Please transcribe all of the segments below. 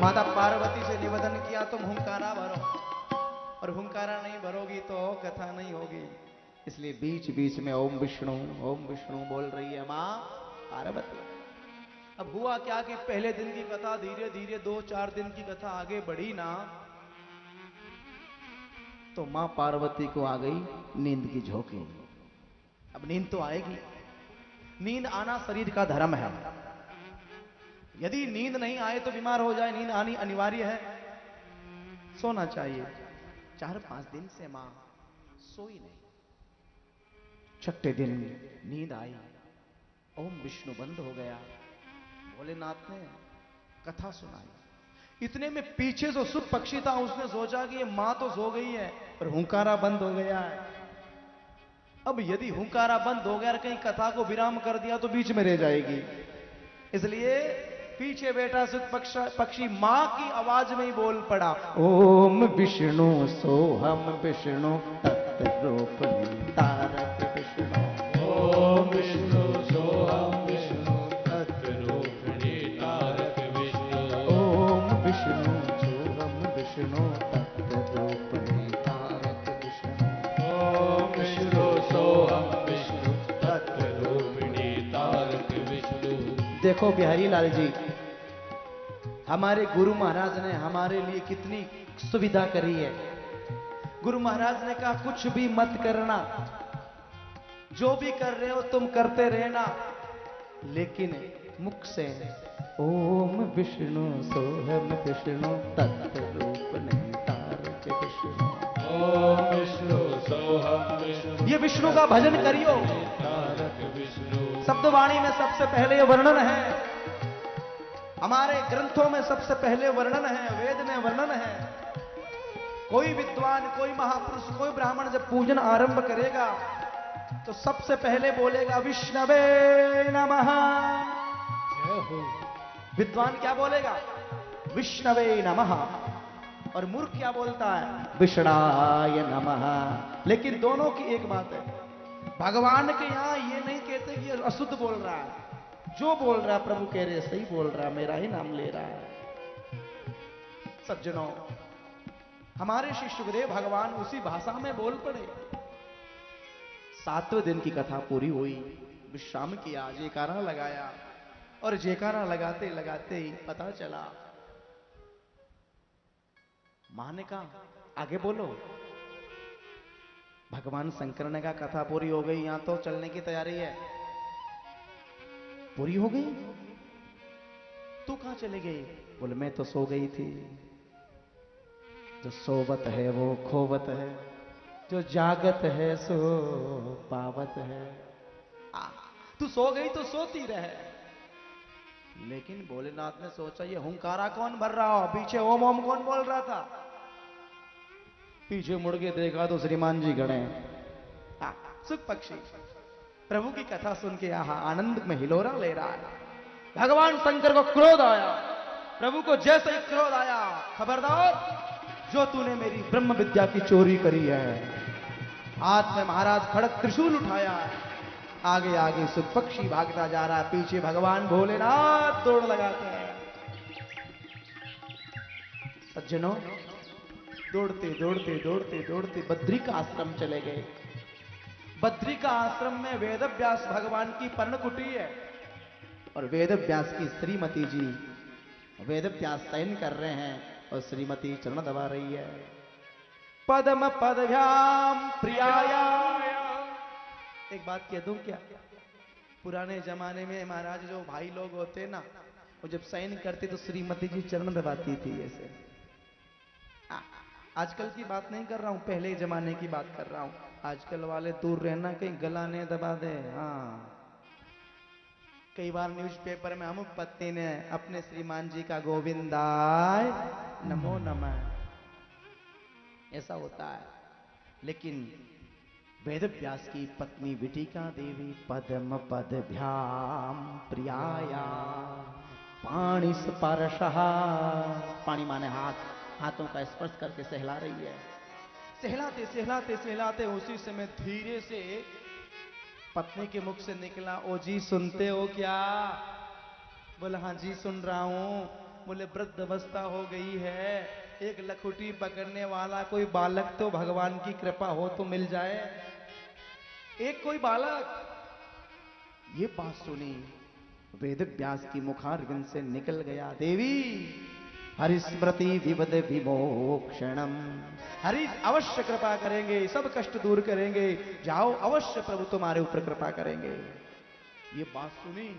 माता पार्वती से निवेदन किया तुम हुंकारा भरो, और हुंकारा नहीं भरोगी तो कथा नहीं होगी। इसलिए बीच बीच में ओम विष्णु बोल रही है मां पार्वती। अब हुआ क्या कि पहले दिन की कथा धीरे धीरे 2-4 दिन की कथा आगे बढ़ी ना, तो मां पार्वती को आ गई नींद की झोंकी। अब नींद तो आएगी, नींद आना शरीर का धर्म है। यदि नींद नहीं आए तो बीमार हो जाए, नींद आनी अनिवार्य है, सोना चाहिए। 4-5 दिन से मां सोई नहीं। छठे दिन नींद आई, ओम विष्णु बंद हो गया, भोलेनाथ ने कथा सुनाई। इतने में पीछे जो सुख पक्षी था उसने सोचा कि ये मां तो सो गई है पर हुंकारा बंद हो गया है। अब यदि हुंकारा बंद हो गया और कहीं कथा को विराम कर दिया तो बीच में रह जाएगी। इसलिए पीछे बैठा सुख पक्षी मां की आवाज में ही बोल पड़ा, ओम विष्णु सोहम विष्णु तत्रूप तारक विष्णु। ओम विष्णु सोहम विष्णु तत्रूप तारक विष्णु। ओम विष्णु सोहम विष्णु तत्रूप तारक विष्णु। ओम विष्णु सोहम विष्णु तत्रूप तारक विष्णु। देखो बिहारी लाल जी, हमारे गुरु महाराज ने हमारे लिए कितनी सुविधा करी है। गुरु महाराज ने कहा कुछ भी मत करना, जो भी कर रहे हो तुम करते रहना, लेकिन मुख से ओम विष्णु सोहम विष्णु तत्रूप नहीं तारक विष्णु। ओम विष्णु सोहम विष्णु ये विष्णु का भजन करियो। तारक विष्णु। शब्दवाणी में सबसे पहले ये वर्णन है, हमारे ग्रंथों में सबसे पहले वर्णन है, वेद में वर्णन है। कोई विद्वान, कोई महापुरुष, कोई ब्राह्मण जब पूजन आरंभ करेगा तो सबसे पहले बोलेगा विष्णवे नमः। विद्वान क्या बोलेगा? विष्णवे नमः। और मूर्ख क्या बोलता है? विष्णाय नमः। लेकिन दोनों की एक बात है, भगवान के यहां ये नहीं कहते कि ये अशुद्ध बोल रहा है, जो बोल रहा है प्रभु कह रहे सही बोल रहा है, मेरा ही नाम ले रहा है। सज्जनों, हमारे श्री सुखदेव भगवान उसी भाषा में बोल पड़े। 7वें दिन की कथा पूरी हुई, विश्राम किया, जयकारा लगाया, और जयकारा लगाते लगाते ही पता चला, मां ने कहा आगे बोलो। भगवान शंकर ने कहा कथा पूरी हो गई, यहां तो चलने की तैयारी है। पूरी हो गई? तू कहां चले गई? बोले मैं तो सो गई थी। जो सोवत है वो खोवत है, जो जागत है सो पावत है। तू सो गई तो सोती रहे। लेकिन भोलेनाथ ने सोचा ये हुंकारा कौन भर रहा हो, पीछे ओम ओम कौन बोल रहा था। पीछे मुड़ के देखा तो श्रीमान जी खड़े हैं। सुख पक्षी प्रभु की कथा सुन के यहां आनंद में हिलोरा ले रहा है। भगवान शंकर को क्रोध आया, प्रभु को जैसे ही क्रोध आया, खबरदार जो तूने मेरी ब्रह्म विद्या की चोरी करी है। हाथ में महाराज खड़क त्रिशूल उठाया, आगे आगे सुख पक्षी भागता जा रहा है, पीछे भगवान भोलेनाथ दौड़ लगाते हैं। सज्जनों, दौड़ते दौड़ते दौड़ते दौड़ते बद्री का आश्रम चले गए। बद्री का आश्रम में वेद व्यास भगवान की पर्णकुटी है, और वेद व्यास की श्रीमती जी वेद व्यास शयन कर रहे हैं और श्रीमती चरण दबा रही है। पद्म पदभ्याम प्रियाया। एक बात कह दूं क्या? पुराने जमाने में महाराज जो भाई लोग होते ना, वो जब शयन करते तो श्रीमती जी चरण दबाती थी ऐसे। आजकल की बात नहीं कर रहा हूं, पहले जमाने की बात कर रहा हूं। आजकल वाले दूर रहना, कहीं गला ने दबा दे। हाँ, कई बार न्यूज़पेपर में अमुक पत्नी ने अपने श्रीमान जी का गोविंदाय नमो नमः ऐसा होता है। लेकिन वेद व्यास की पत्नी विटिका देवी पद्म पदभ्याम प्रियाया पाणि स्पर्शः। पाणी माने हाथ, हाथों का स्पर्श करके सहला रही है। सहलाते सहलाते सहलाते उसी समय धीरे से पत्नी के मुख से निकला, ओ जी सुनते हो क्या? बोला हाँ जी सुन रहा हूं। बोले वृद्ध अवस्था हो गई है, एक लखुटी पकड़ने वाला कोई बालक तो भगवान की कृपा हो तो मिल जाए, एक कोई बालक। ये बात सुनी वेद व्यास की मुखारविंद से निकल गया, देवी हरिस्मृति विवद विमोक्षणम, हरि अवश्य कृपा करेंगे, सब कष्ट दूर करेंगे, जाओ अवश्य प्रभु तुम्हारे ऊपर कृपा करेंगे। ये बात सुनी,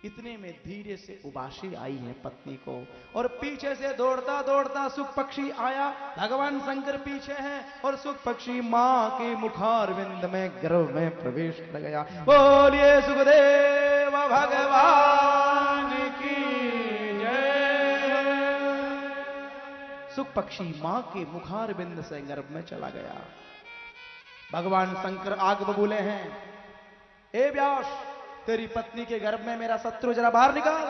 इतने में धीरे से उबासी आई है पत्नी को, और पीछे से दौड़ता दौड़ता सुख पक्षी आया। भगवान शंकर पीछे हैं और सुख पक्षी मां के मुखारविंद में गर्भ में प्रवेश कर गया। बोलिए सुखदेव भगवान की जय। सुख पक्षी मां के मुखारविंद से गर्भ में चला गया। भगवान शंकर आग बबूले हैं, ए व्यास तेरी पत्नी के गर्भ में मेरा शत्रु जरा बाहर निकाल।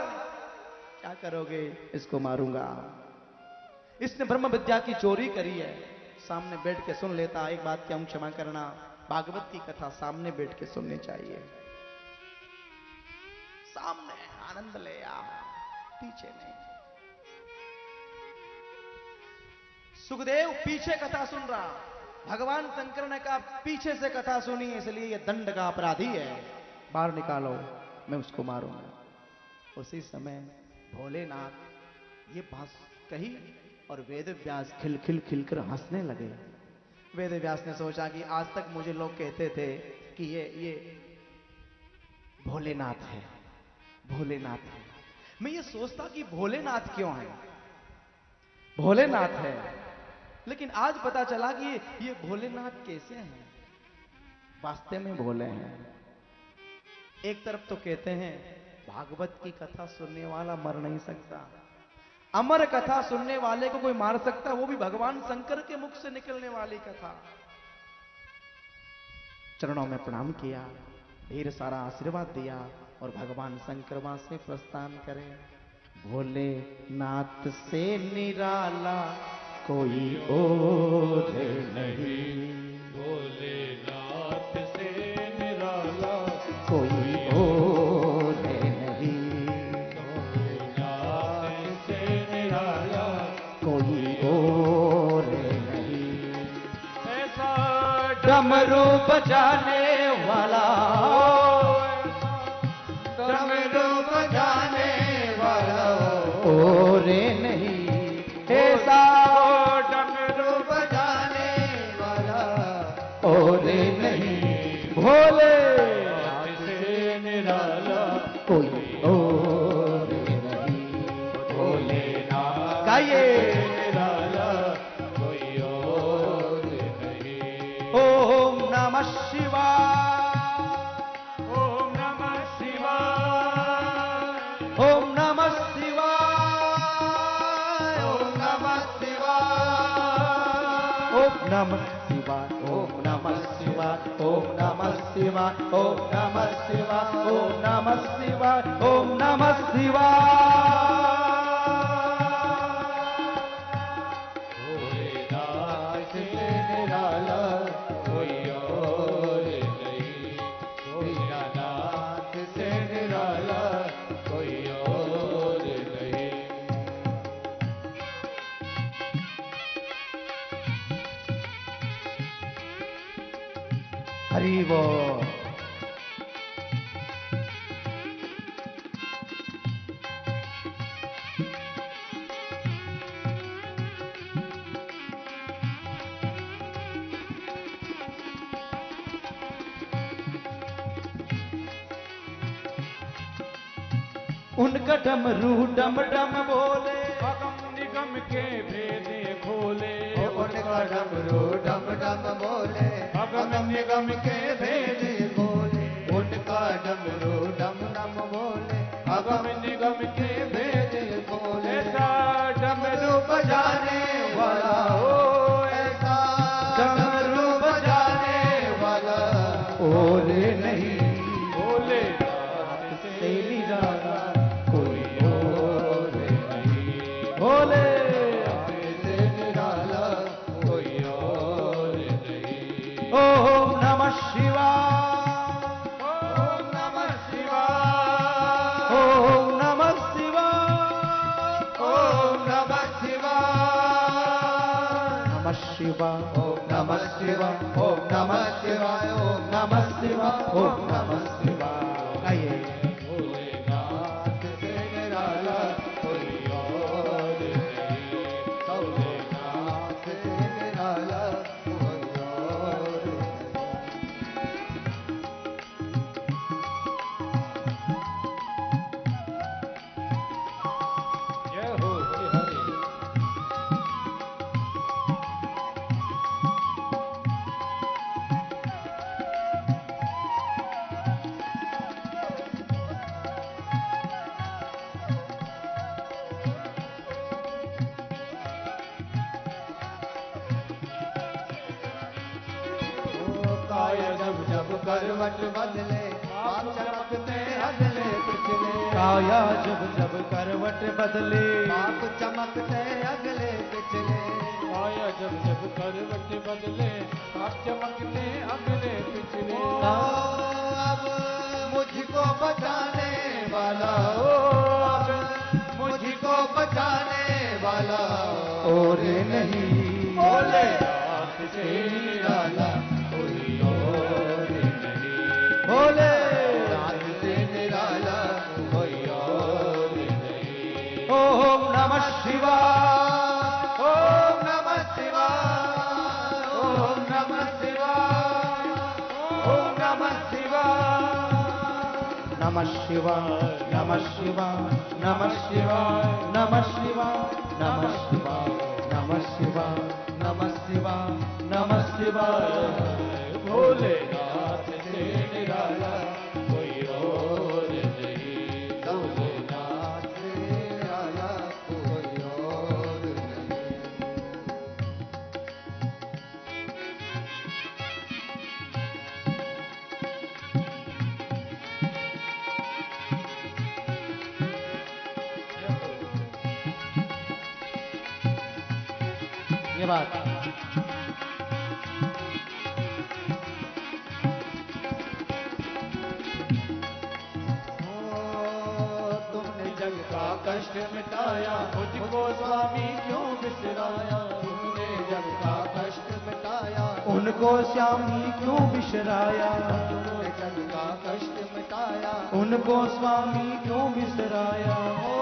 क्या करोगे? इसको मारूंगा, इसने ब्रह्म विद्या की चोरी करी है। सामने बैठ के सुन लेता, एक बात क्या क्षमा करना, भागवत की कथा सामने बैठ के सुननी चाहिए। सामने आनंद ले आ, पीछे नहीं। सुखदेव पीछे कथा सुन रहा, भगवान शंकर ने कहा पीछे से कथा सुनी इसलिए ये दंड का अपराधी है, बाहर निकालो, मैं उसको मारूंगा। उसी समय भोलेनाथ ये बात कही और वेद व्यास खिलकर हंसने लगे। वेद व्यास ने सोचा कि आज तक मुझे लोग कहते थे कि ये भोलेनाथ है, भोलेनाथ है। मैं ये सोचता कि भोलेनाथ क्यों है, भोलेनाथ है, लेकिन आज पता चला कि ये भोलेनाथ कैसे हैं, वास्तव में भोले हैं। एक तरफ तो कहते हैं भागवत की कथा सुनने वाला मर नहीं सकता, अमर कथा सुनने वाले को कोई मार सकता, वो भी भगवान शंकर के मुख से निकलने वाली कथा। चरणों में प्रणाम किया, ढेर सारा आशीर्वाद दिया और भगवान शंकर वहां से प्रस्थान करे। भोलेनाथ से निराला कोई और नहीं, भोलेनाथ से निराला कोई और नहीं, भोलेनाथ से निराला कोई और नहीं। ऐसा डमरू बजाने वाला, डमरू बजाने वाला और नहीं, ऐसा डमरू बजाने वाला और नहीं। भोले से निराला कोई और नहीं। भोलेनाथ गाइए, निराला कोई और नहीं। ओम नमः शिवाय, ओम नमः शिवाय, ओम नमः शिवाय, ओम नमः शिवाय, ओम नमः शिवाय, ओम नमः शिवाय, ओम नमः शिवाय, ओम नमः शिवाय, ओम नमः शिवाय, ओम नमः शिवाय। भोलेनाथ से निराला कोई और नहीं, भोलेनाथ से निराला कोई और नहीं। हरि बोल। उनका डमरू डम डम बोले, अगम निगम के भेदे खोले, उनका डमरू डम डम बोले, अगम निगम के भेद बोले, उनका डमरू डम डम बोले, अगम निगम के भेद बोले। ऐसा डमरू बजाने वाला हो, ऐसा डमरू बजाने वाला और नहीं। भोलेनाथ से निराला कोई और नहीं, भोले से निराला कोई और नहीं। ओम नमः शिवाय, ओम नमः शिवाय, ओम नमः शिवाय, शिवाय ओम नमः शिवाय ओम नमः शिवाय ओम नमः शिवाय ओम नमः शिवाय आइए भोलेनाथ से निराला कोई और नहीं भोलेनाथ से निराला कोई और जय हो हरि हरि। काय जब जब करवट बदले आप चमकते अगले पिछले काया जब जब करवट बदले आप चमकते अगले पिछले आया जब जब करवट बदले आप चमकते अगले पिछले। अब मुझको बचाने वाला ओ अब मुझको बचाने वाला और नहीं भोलेनाथ से निराला कोई और नहीं बोले नाथ से निराला कोई और नहीं ओम नमः शिवाय ओम नमः शिवाय ओम नमः शिवाय ओम नमः शिवाय नमः शिवाय नमः शिवाय नमः शिवाय नमः शिवाय नमः शिवाय नमः शिवाय नमः शिवाय नमः शिवाय भोलेनाथ से निराला कोई और नहीं भोलेनाथ से निराला कोई और नहीं ये बात तुमने जग का कष्ट मिटाया मुझको स्वामी क्यों बिसराया तुमने जग का कष्ट मिटाया उनको श्यामी क्यों बिसराया तुमने जग का कष्ट मिटाया उनको स्वामी क्यों बिसराया ओ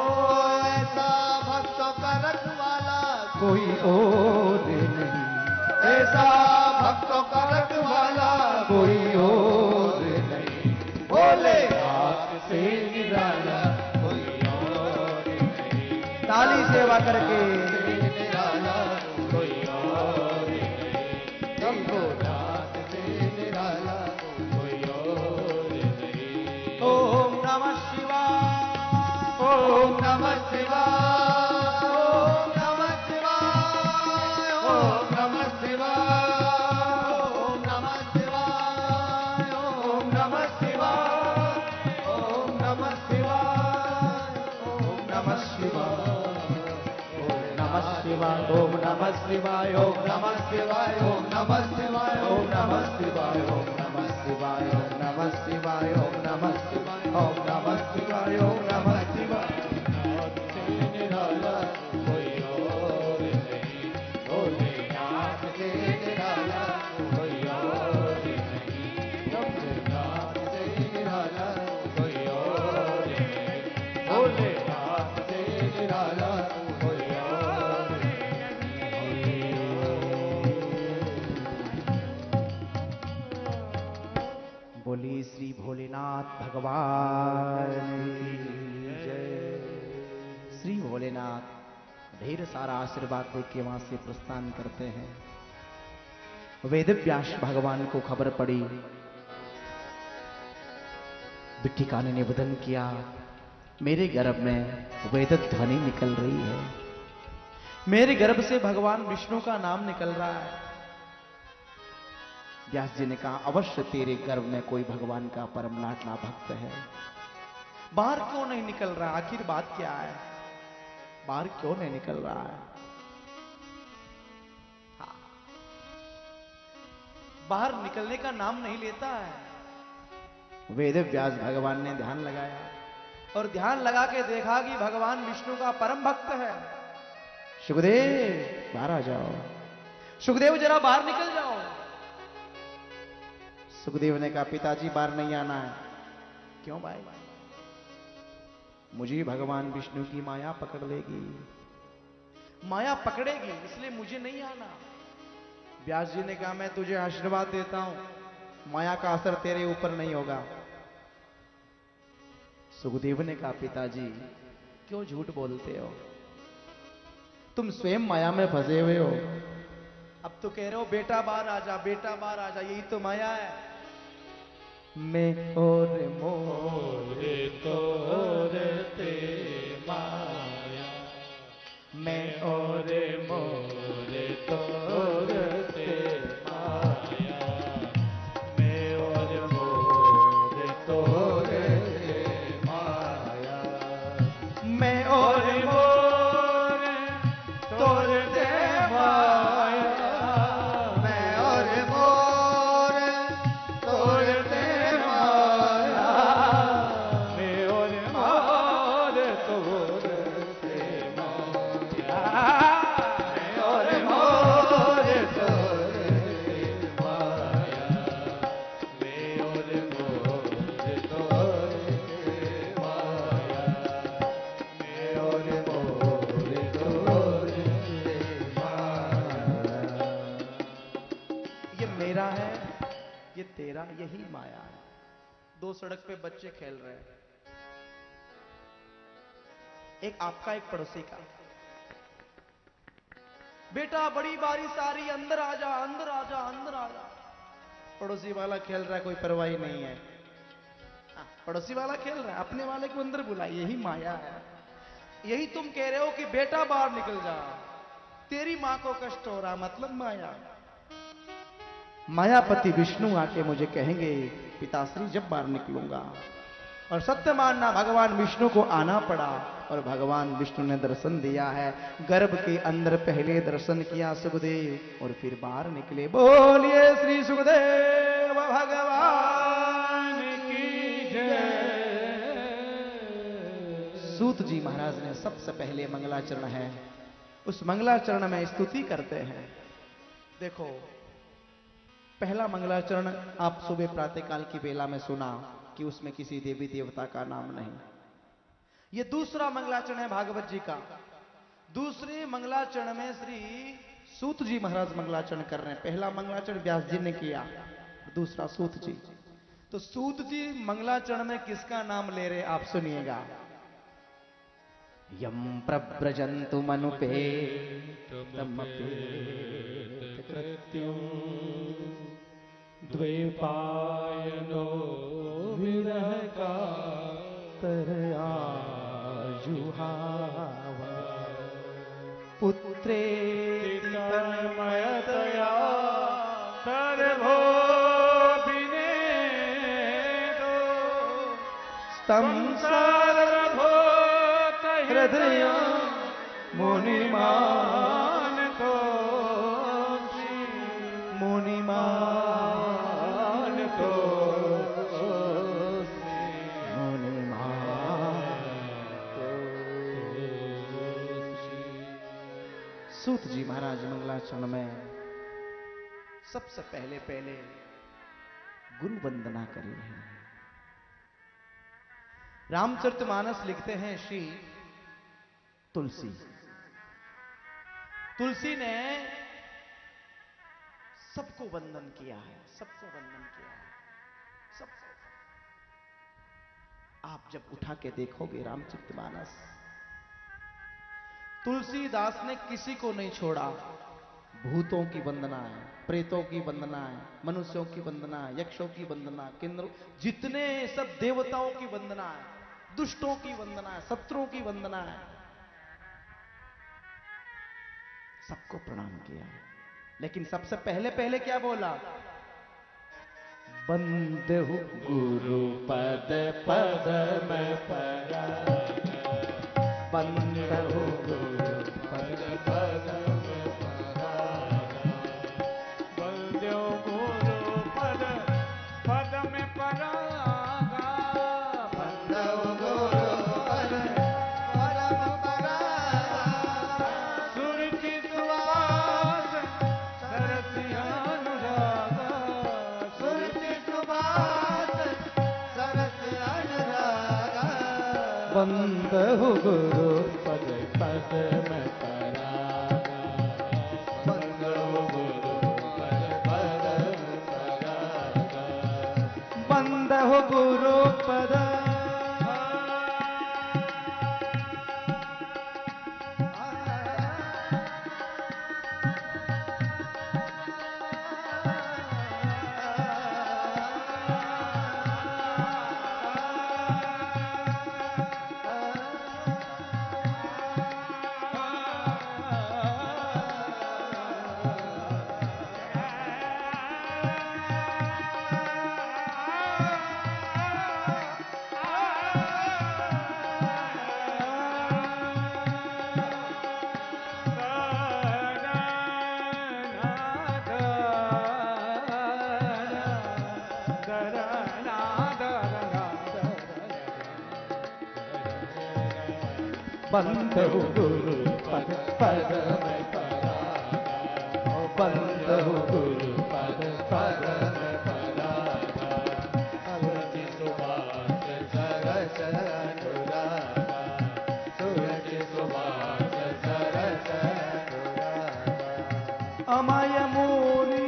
ऐसा भक्तों का रखवाला कोई और नहीं ऐसा भक्तों का रखवाला कोई और नहीं भोलेनाथ से निराला कोई और नहीं ताली सेवा करके निराला कोई और नहीं शंभुनाथ से निराला कोई और नहीं ओम नमः शिवाय ओम नमः शिवाय ओम नमः शिवाय ओम नमः शिवाय ओम नमः शिवाय ओम नमः शिवाय ओम नमः शिवाय ओम नमः शिवाय नमः शिवाय ओम नमः शिवाय ओम नमः शिवाय ओम नमः शिवाय ओम नमः शिवाय ओम नमः शिवाय ओम नमः शिवाय ओम नमः शिवाय ओम नमः शिवाय ओम नमः शिवाय नाथ से निराला कोई और नहीं भोलेनाथ से निराला कोई और नहीं शंभुनाथ से निराला कोई और नहीं भोलेनाथ से निराला कोई और बोली श्री भोलेनाथ भगवान की जय। श्री भोलेनाथ ढेर सारा आशीर्वाद दे के वहां से प्रस्थान करते हैं। वेद व्यास भगवान को खबर पड़ी, बिट्टिका ने निवेदन किया, मेरे गर्भ में वेद ध्वनि निकल रही है, मेरे गर्भ से भगवान विष्णु का नाम निकल रहा है। व्यास जी ने कहा, अवश्य तेरे गर्भ में कोई भगवान का परम लाडला भक्त है। बाहर क्यों नहीं निकल रहा, आखिर बात क्या है, बाहर क्यों नहीं निकल रहा है? हाँ, बाहर निकलने का नाम नहीं लेता है। वेद व्यास भगवान ने ध्यान लगाया और ध्यान लगा के देखा कि भगवान विष्णु का परम भक्त है। सुखदेव बाहर आ जाओ। सुखदेव जरा बाहर निकल जाओ। सुखदेव ने कहा पिताजी बाहर नहीं आना है। क्यों भाई? मुझे भगवान विष्णु की माया पकड़ लेगी। माया पकड़ेगी इसलिए मुझे नहीं आना। व्यास जी ने कहा मैं तुझे आशीर्वाद देता हूं, माया का असर तेरे ऊपर नहीं होगा। सुखदेव ने कहा पिताजी क्यों झूठ बोलते हो? तुम स्वयं माया में फंसे हुए हो। अब तो कह रहे हो बेटा बाहर आ जा, बेटा बाहर आ जा, यही तो माया है। मैं और मोरे तोरते माया, मैं और मोरे तोरते माया, मैं और मोरे तोरते माया, मैं और मोरे तोरते माया, मैं और मोरे तोरते माया, मैं और मोरे तोरते माया, मैं और मोरे तोरते माया, मैं और मोरे तोरते माया, मैं और मोरे तोरते माया। ये मेरा है, ये तेरा, यही माया है। दो सड़क पे बच्चे खेल रहे हैं, एक आपका एक पड़ोसी का। बेटा बड़ी बारिश आ रही, अंदर आ जा, अंदर आ जा, अंदर आ जा। पड़ोसी वाला खेल रहा है, कोई परवाह नहीं है। पड़ोसी वाला खेल रहा है, अपने वाले को अंदर बुला। यही माया है। यही तुम कह रहे हो कि बेटा बाहर निकल जा, तेरी मां को कष्ट हो रहा, मतलब माया। मायापति विष्णु आके मुझे कहेंगे पिताश्री जब बाहर निकलूंगा। और सत्य मानना भगवान विष्णु को आना पड़ा और भगवान विष्णु ने दर्शन दिया है। गर्भ के अंदर पहले दर्शन किया सुखदेव और फिर बाहर निकले। बोलिए श्री सुखदेव भगवान की जय। सूत जी महाराज ने सबसे पहले मंगलाचरण है, उस मंगलाचरण में स्तुति करते हैं। देखो पहला मंगलाचरण आप सुबह प्रातःकाल की बेला में सुना कि उसमें किसी देवी देवता का नाम नहीं। ये दूसरा मंगलाचरण है भागवत जी का। दूसरे मंगलाचरण में श्री सूत जी महाराज मंगलाचरण कर रहे हैं। पहला मंगलाचरण व्यास जी ने किया, दूसरा सूत जी। तो सूत जी मंगलाचरण में किसका नाम ले रहे आप सुनिएगा। यम प्रव्रजन्तु मनुपे तमपेत कृत्यं द्वैपायनो विरह का तरयाजुहाव पुत्रे तन्मयतया सर्वो विनेदो संसारभूत हृदय मुनिमान को मुनिमान को सूत जी महाराज मंगलाचरण में सबसे पहले गुरु वंदना कर रहे हैं। रामचरितमानस लिखते हैं श्री तुलसी ने सबको वंदन किया है, सबको वंदन किया है, सबको। आप जब उठा के देखोगे रामचरितमानस, तुलसीदास ने किसी को नहीं छोड़ा। भूतों की वंदना है, प्रेतों की वंदना है, मनुष्यों की वंदना है, यक्षों की वंदना, किन्नरों, जितने सब देवताओं की वंदना है, दुष्टों की वंदना है, शत्रुओं की वंदना है, सबको प्रणाम किया। लेकिन सबसे पहले क्या बोला? बंदहु गुरु पद पदम पराग, बंदहु गुरु पद पदम पराग, बंदो गुरु पद पदम परागा, बंदहु गुरु पद पदम पराग, सुरचित वास बंदहु गुरु पद पद में परागा, बंदहु गुरु पद पद में परागा, बंदहु गुरु पद बंदहु गुरु पद पद में परागा, बंदहु गुरु पद पद में परागा, सुरति सुभाष सरस अनुरागा, सुरति सुभाष सरस अनुरागा, अमय मोरी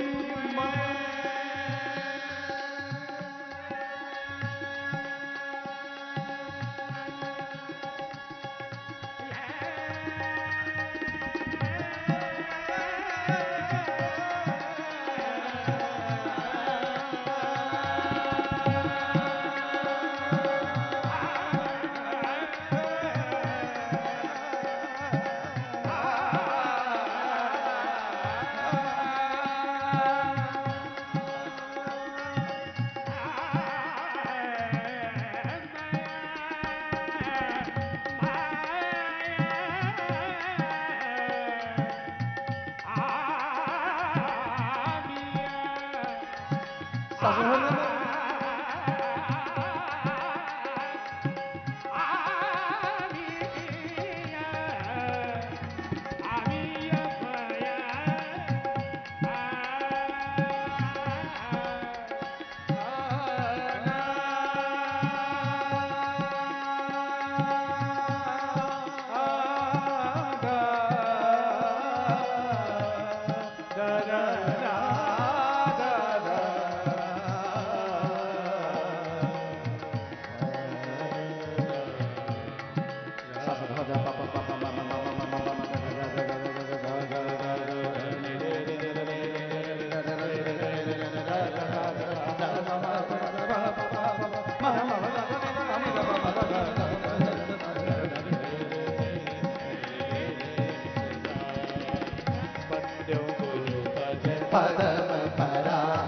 पदम परागा,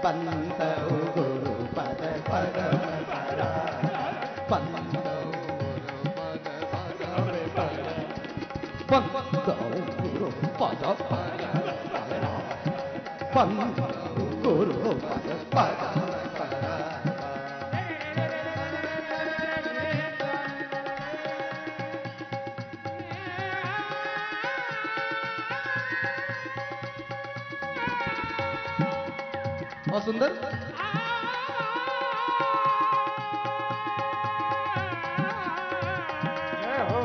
बंदहु गुरु पद पदम परागा, बंदहु गुरु पद पदम परागा, बंदहु गुरु पद पदम परागा, बंदहु गुरु पद पदम परागा। और सुंदर जय हो।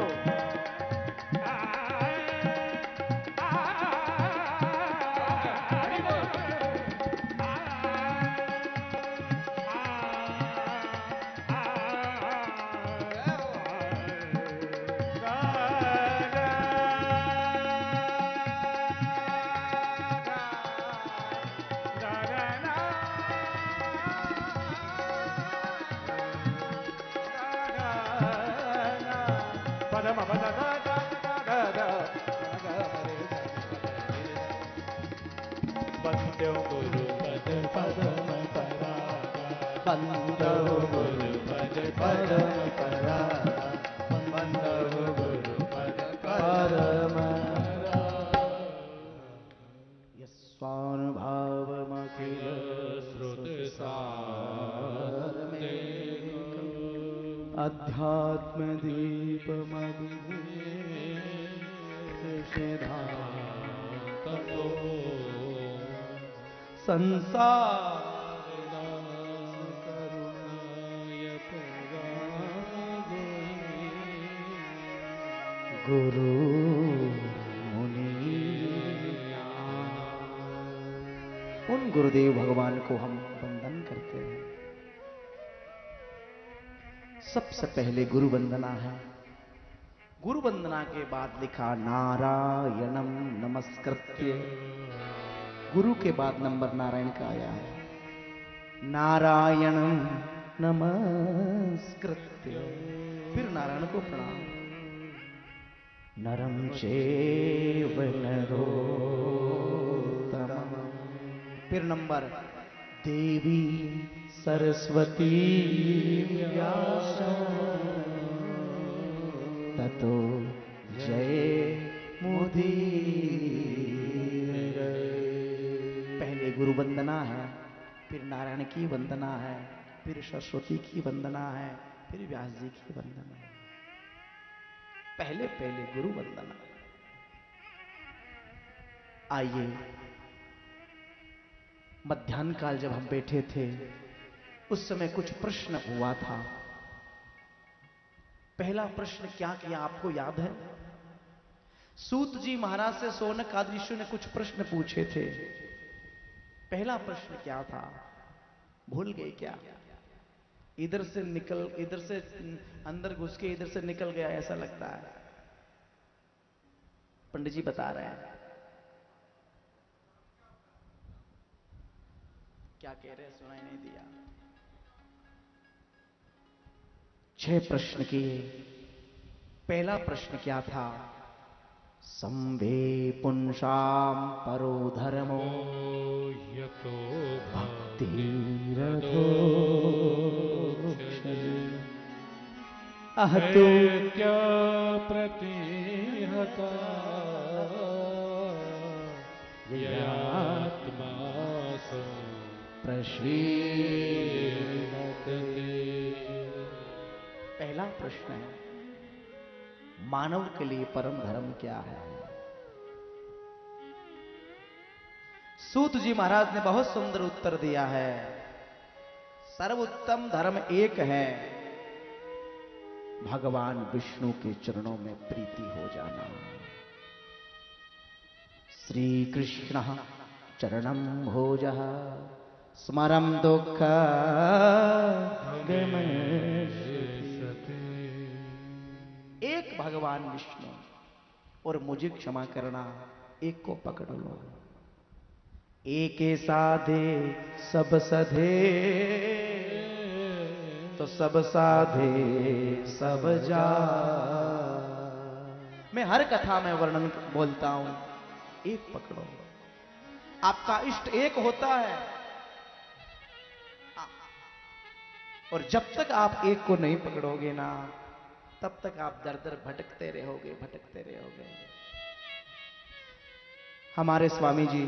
बंदहु गुरु पद पदम परागा, बंदहु गुरु पद पदम परागा, बंदहु गुरु पद पदम परागा। यस्वानुभावमखिल श्रुत सार में अध्यात्म दीप मधु संसार करुणाय परागो गुरु मुनि। उन गुरुदेव भगवान को हम वंदन करते हैं। सबसे पहले गुरु वंदना है। गुरु वंदना के बाद लिखा नारायणम नमस्कृत्य। गुरु के बाद नंबर नारायण का आया है। नारायणम नमस्कृत्य, फिर नारायण को प्रणाम। नरम चैव नरोत्तमम्, फिर नंबर देवी सरस्वती व्यासं ततो जयमुदीरये। पहले गुरु वंदना है, फिर नारायण की वंदना है, फिर सरस्वती की वंदना है, फिर व्यास जी की वंदना है। पहले पहले गुरु वंदना। आइए, मध्याह्न काल जब हम बैठे थे उस समय कुछ प्रश्न हुआ था। पहला प्रश्न क्या किया आपको याद है? सूत जी महाराज से शौनक आदि ऋषियों ने कुछ प्रश्न पूछे थे। पहला प्रश्न क्या था? भूल गए क्या? इधर से अंदर घुस के इधर से निकल गया ऐसा लगता है। पंडित जी बता रहे हैं। क्या कह रहे हैं? सुनाई नहीं दिया। 6 प्रश्न किए। पहला प्रश्न क्या था? संवे पुंसाम परो धर्मो यतो भक्तिरथो अहतो क्या प्रतिहता ययात्मा सो प्रशीलते। पहला प्रश्न है, मानव के लिए परम धर्म क्या है? सूत जी महाराज ने बहुत सुंदर उत्तर दिया है। सर्वोत्तम धर्म एक है, भगवान विष्णु के चरणों में प्रीति हो जाना। श्री कृष्ण चरणम भोजः स्मरम दुख एक भगवान विष्णु और मुझे क्षमा करना, एक को पकड़ लो। एक साधे सब सधे, तो सब साधे सब जा। मैं हर कथा में वर्णन बोलता हूं, एक पकड़ो। आपका इष्ट एक होता है, और जब तक आप एक को नहीं पकड़ोगे ना, तब तक आप दर दर भटकते रहोगे। हमारे स्वामी जी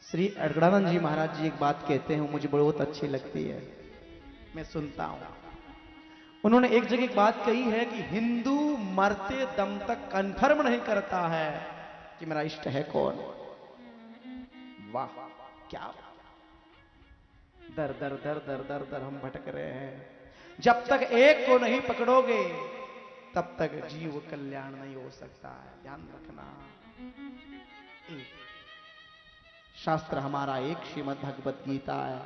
श्री अड़गड़ानंद जी महाराज जी एक बात कहते हैं, मुझे बहुत अच्छी लगती है, मैं सुनता हूं। उन्होंने एक जगह एक बात कही है कि हिंदू मरते दम तक कंफर्म नहीं करता है कि मेरा इष्ट है कौन। वाह, क्या दर दर दर दर दर दर हम भटक रहे हैं। जब तक एक को नहीं पकड़ोगे तब तक जीव कल्याण नहीं हो सकता है, ध्यान रखना। एक शास्त्र हमारा एक श्रीमद् भगवत गीता है,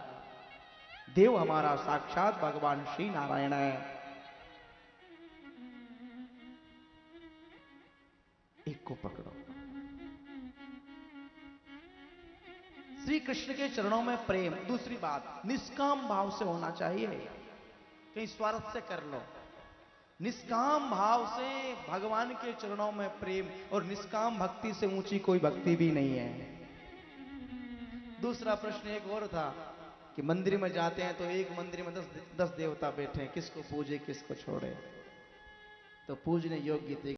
देव हमारा साक्षात भगवान श्री नारायण है। एक को पकड़ो। श्री कृष्ण के चरणों में प्रेम। दूसरी बात, निष्काम भाव से होना चाहिए, कहीं स्वार्थ से कर लो। निष्काम भाव से भगवान के चरणों में प्रेम, और निष्काम भक्ति से ऊंची कोई भक्ति भी नहीं है। दूसरा प्रश्न एक और था कि मंदिर में जाते हैं तो एक मंदिर में 10 देवता बैठे हैं, किसको पूजे किसको छोड़े। तो पूजने योग्य थे